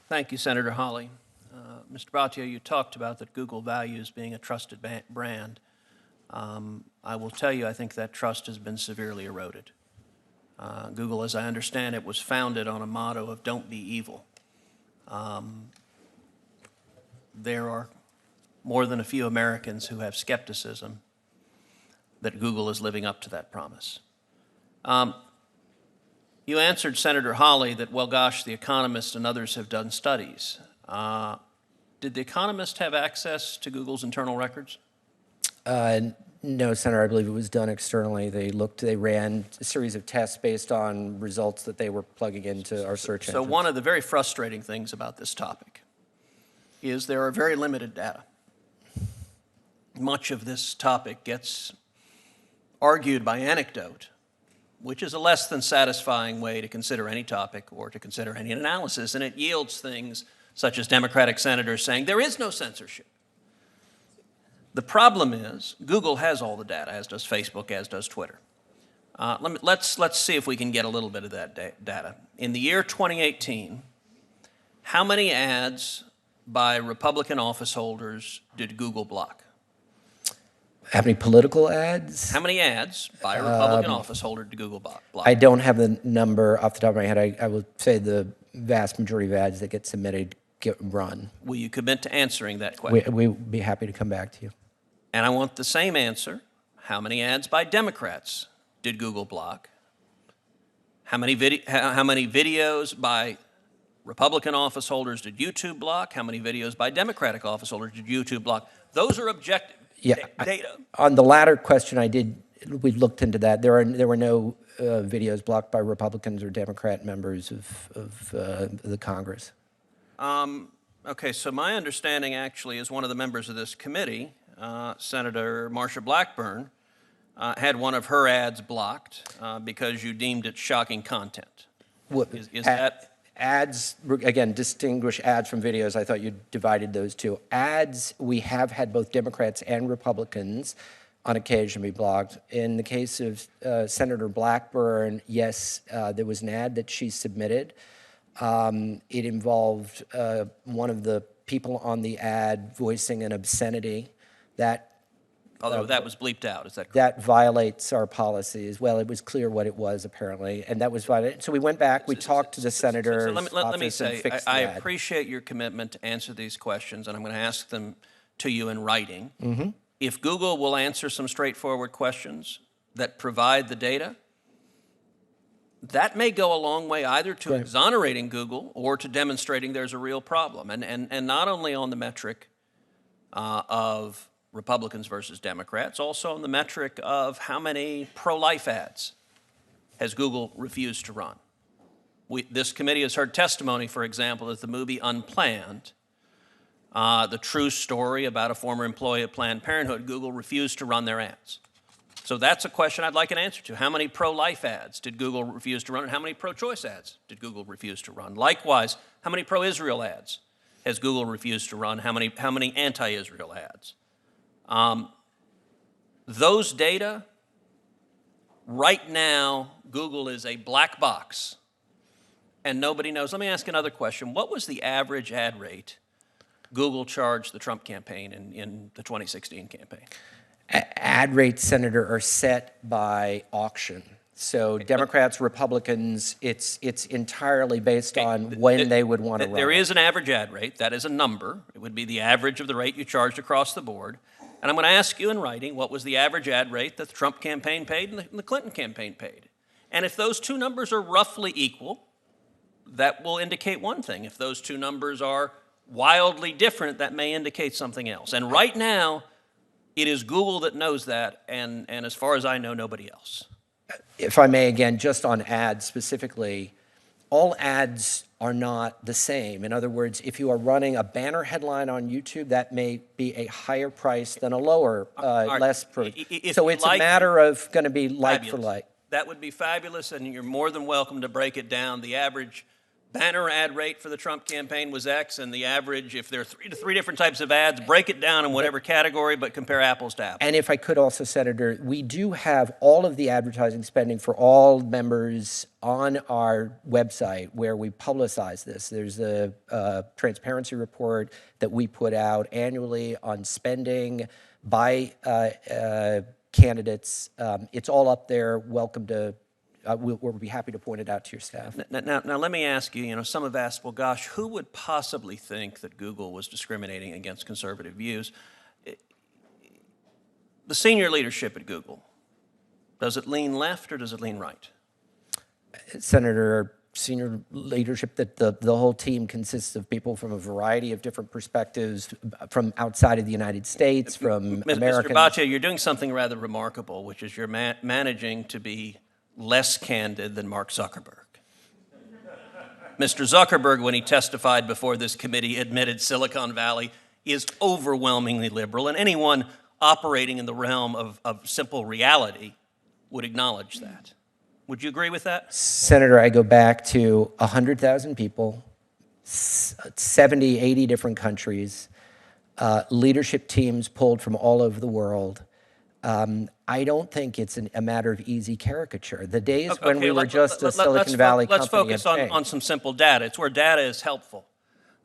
Thank you, Senator Hawley. Mr. Bhatia, you talked about that Google values being a trusted brand. I will tell you, I think that trust has been severely eroded. Google, as I understand it, was founded on a motto of "Don't be evil." There are more than a few Americans who have skepticism that Google is living up to that promise. You answered Senator Hawley that, well, gosh, The Economist and others have done studies. Did The Economist have access to Google's internal records? No, Senator, I believe it was done externally. They ran a series of tests based on results that they were plugging into our search engines. So one of the very frustrating things about this topic is there are very limited data. Much of this topic gets argued by anecdote, which is a less than satisfying way to consider any topic or to consider any analysis, and it yields things such as Democratic senators saying there is no censorship. The problem is Google has all the data, as does Facebook, as does Twitter. Let's see if we can get a little bit of that data. In the year 2018, how many ads by Republican office holders did Google block? How many political ads? How many ads by a Republican office holder did Google block? I don't have the number off the top of my head. I would say the vast majority of ads that get submitted get run. Will you commit to answering that question? We'd be happy to come back to you. And I want the same answer. How many ads by Democrats did Google block? How many videos by Republican office holders did YouTube block? How many videos by Democratic office holders did YouTube block? Those are objective data. On the latter question, we looked into that. There were no videos blocked by Republicans or Democrat members of the Congress. Okay, so my understanding actually is one of the members of this committee, Senator Marsha Blackburn, had one of her ads blocked because you deemed it shocking content. Is that... Ads, again, distinguish ads from videos. I thought you divided those two. Ads, we have had both Democrats and Republicans on occasion be blocked. In the case of Senator Blackburn, yes, there was an ad that she submitted. It involved one of the people on the ad voicing an obscenity that... Although that was bleeped out, is that correct? That violates our policies. Well, it was clear what it was, apparently, and that was violated. So we went back, we talked to the senator's let me office say, and fixed the I ad. appreciate your commitment to answer these questions, and I'm going to ask them to you in writing. Mm-hmm. If Google will answer some straightforward questions that provide the data, that may go a long way either to exonerating Google or to demonstrating there's a real problem. And not only on the metric of Republicans versus Democrats, also on the metric of how many pro-life ads has Google refused to run. This committee has heard testimony, for example, that the movie Unplanned, the true story about a former employee at Planned Parenthood, Google refused to run their ads. So that's a question I'd like an answer to. How many pro-life ads did Google refuse to run, and how many pro-choice ads did Google refuse to run? Likewise, how many pro-Israel ads has Google refused to run? How many anti-Israel ads? Those data, right now, Google is a black box, and nobody knows. Let me ask another question. What was the average ad rate Google charged the Trump campaign in the 2016 campaign? Ad rates, Senator, are set by auction. So Democrats, Republicans, it's entirely based on when they would want to run. There is an average ad rate. That is a number. It would be the average of the rate you charged across the board. And I'm going to ask you in writing, what was the average ad rate that the Trump campaign paid and the Clinton campaign paid? And if those two numbers are roughly equal, that will indicate one thing. If those two numbers are wildly different, that may indicate something else. And right now, it is Google that knows that, and as far as I know, nobody else. If I may, again, just on ads specifically, all ads are not the same. In other words, if you are running a banner headline on YouTube, that may be a higher price than a lower, less price. So it's a matter of going to be like for like. That would be fabulous, and you're more than welcome to break it down. The average banner ad rate for the Trump campaign was X, and the average, if there are three different types of ads, break it down in whatever category, but compare apples to apples. And if I could also, Senator, we do have all of the advertising spending for all members on our website where we publicize this. There's a transparency report that we put out annually on spending by candidates. It's all up there. Welcome to. We'll be happy to point it out to your staff. Now, let me ask you, some have asked, well, gosh, who would possibly think that Google was discriminating against conservative views? The senior leadership at Google, does it lean left or does it lean right? Senator, senior leadership, that the whole team consists of people from a variety of different perspectives from outside of the United States, from Americans. Mr. Bhatia, you're doing something rather remarkable, which is you're managing to be less candid than Mark Zuckerberg. Mr. Zuckerberg, when he testified before this committee, admitted Silicon Valley is overwhelmingly liberal, and anyone operating in the realm of simple reality would acknowledge that. Would you agree with that? Senator, I go back to 100,000 people, 70, 80 different countries, leadership teams pulled from all over the world. I don't think it's a matter of easy caricature. The days when we were just a Silicon Valley company. Let's focus on some simple data. It's where data is helpful.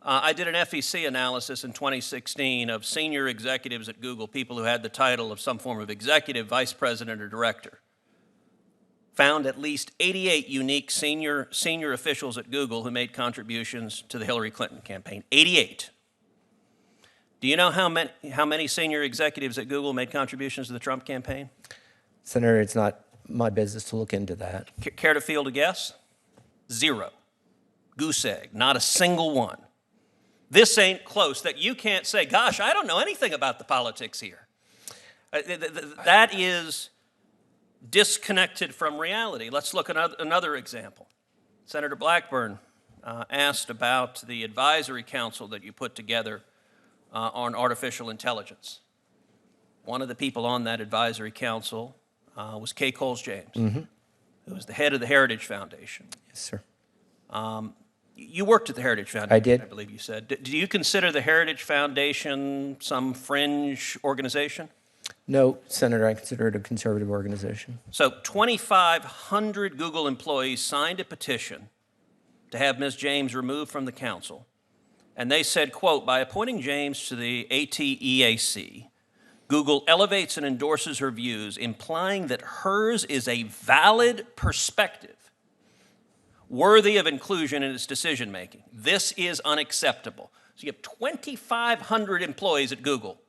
I did an FEC analysis in 2016 of senior executives at Google, people who had the title of some form of executive, vice president, or director. Found at least 88 unique senior officials at Google who made contributions to the Hillary Clinton campaign. 88. Do you know how many senior executives at Google made contributions to the Trump campaign? Senator, it's not my business to look into that. Care to field a guess? 0. Goose egg. Not a single one. This ain't close that you can't say, gosh, I don't know anything about the politics here. That is disconnected from reality. Let's look at another example. Senator Blackburn asked about the advisory council that you put together on artificial intelligence. One of the people on that advisory council was Kay Coles James, who was the head of the Heritage Foundation. Yes, sir. You worked at the Heritage Foundation, I did. I believe you said. Do you consider the Heritage Foundation some fringe organization? No, Senator, I consider it a conservative organization. So 2,500 Google employees signed a petition to have Ms. James removed from the council. And they said, quote, by appointing James to the ATEAC, Google elevates and endorses her views, implying that hers is a valid perspective worthy of inclusion in its decision-making. This is unacceptable. So you have 2,500 employees at Google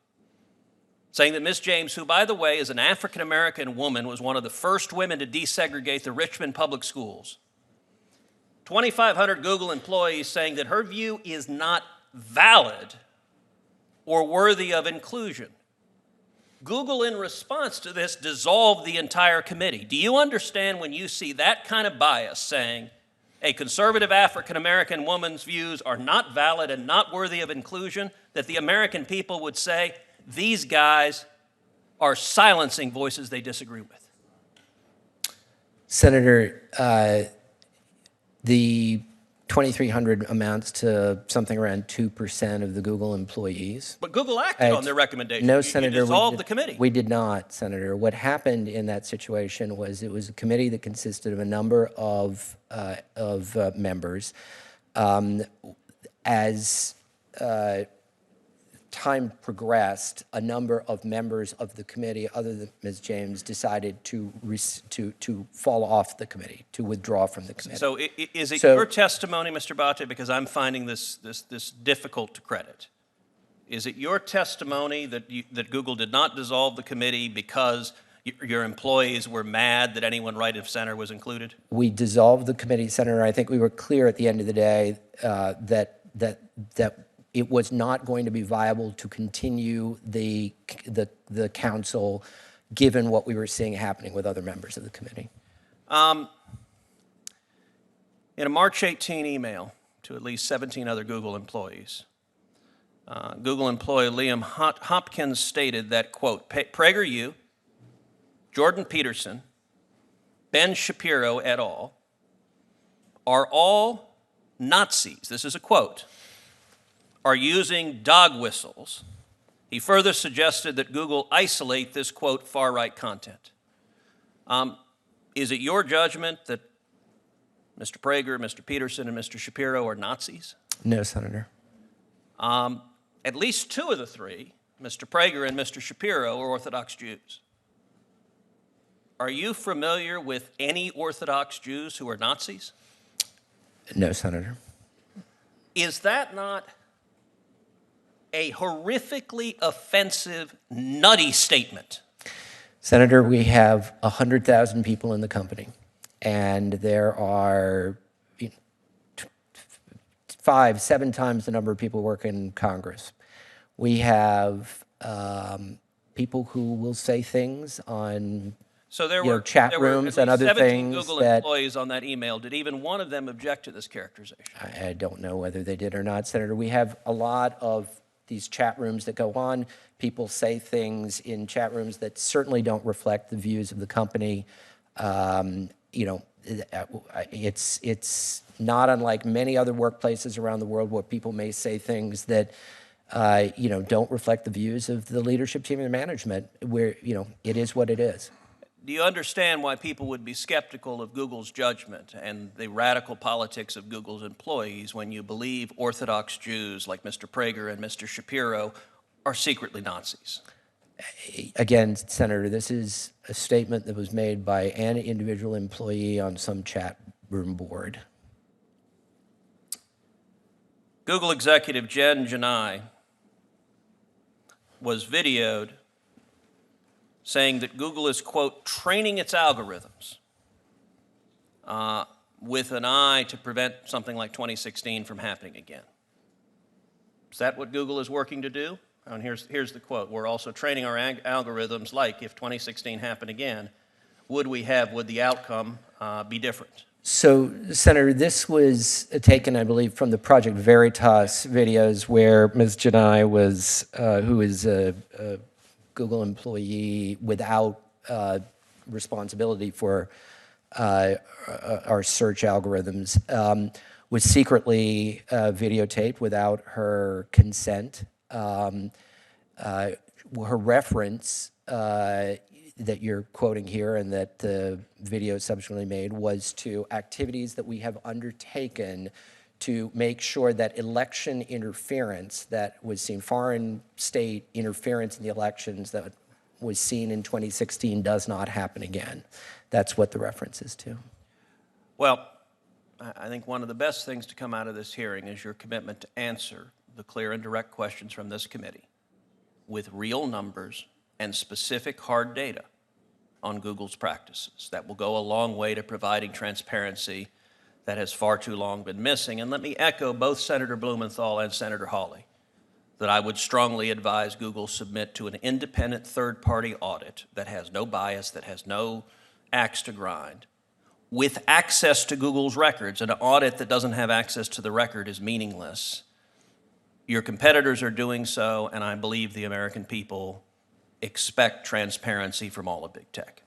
saying that Ms. James, who, by the way, is an African-American woman, was one of the first women to desegregate the Richmond public schools. 2,500 Google employees saying that her view is not valid or worthy of inclusion. Google, in response to this, dissolved the entire committee. Do you understand when you see that kind of bias saying a conservative African-American woman's views are not valid and not worthy of inclusion, that the American people would say, these guys are silencing voices they disagree with? Senator, the 2,300 amounts to something around 2% of the Google employees. But Google acted on their recommendation. No, Senator. You dissolved the committee. We did not, Senator. What happened in that situation was it was a committee that consisted of a number of members. As time progressed, a number of members of the committee, other than Ms. James, decided to fall off the committee, to withdraw from the committee. So is it your testimony, Mr. Bhatia, because I'm finding this difficult to credit, is it your testimony that Google did not dissolve the committee because your employees were mad that anyone right of center was included? We dissolved the committee, Senator. I think we were clear at the end of the day that it was not going to be viable to continue the council, given what we were seeing happening with other members of the committee. In a March 18 email to at least 17 other Google employees, Google employee Liam Hopkins stated that, quote, PragerU, Jordan Peterson, Ben Shapiro et al. Are all Nazis, this is a quote, are using dog whistles. He further suggested that Google isolate this, quote, far-right content. Is it your judgment that Mr. Prager, Mr. Peterson, and Mr. Shapiro are Nazis? No, Senator. At least two of the three, Mr. Prager and Mr. Shapiro, are Orthodox Jews. Are you familiar with any Orthodox Jews who are Nazis? No, Senator. Is that not a horrifically offensive, nutty statement? Senator, we have 100,000 people in the company, and there are 5, 7 times the number of people working in Congress. We have people who will say things on So there were chat there were rooms at and least other 17 things Google that employees on that email. Did even one of them object to this characterization? I don't know whether they did or not, Senator. We have a lot of these chat rooms that go on. People say things in chat rooms that certainly don't reflect the views of the company. It's not unlike many other workplaces around the world where people may say things that don't reflect the views of the leadership team and management. Where it is what it is. Do you understand why people would be skeptical of Google's judgment and the radical politics of Google's employees when you believe Orthodox Jews like Mr. Prager and Mr. Shapiro are secretly Nazis? Again, Senator, this is a statement that was made by an individual employee on some chat room board. Google executive Jen Janai was videoed saying that Google is, quote, training its algorithms with an eye to prevent something like 2016 from happening again. Is that what Google is working to do? And here's the quote. We're also training our algorithms like if 2016 happened again, would the outcome be different? So, Senator, this was taken, I believe, from the Project Veritas videos where Ms. Janai was, who is a Google employee without responsibility for our search algorithms, was secretly videotaped without her consent. Her reference that you're quoting here and that the video subsequently made was to activities that we have undertaken to make sure that election interference that was seen, foreign state interference in the elections that was seen in 2016 does not happen again. That's what the reference is to. Well, I think one of the best things to come out of this hearing is your commitment to answer the clear and direct questions from this committee with real numbers and specific hard data on Google's practices. That will go a long way to providing transparency that has far too long been missing. And let me echo both Senator Blumenthal and Senator Hawley that I would strongly advise Google submit to an independent third-party audit that has no bias, that has no axe to grind, with access to Google's records. An audit that doesn't have access to the record is meaningless. Your competitors are doing so, and I believe the American people expect transparency from all of big tech.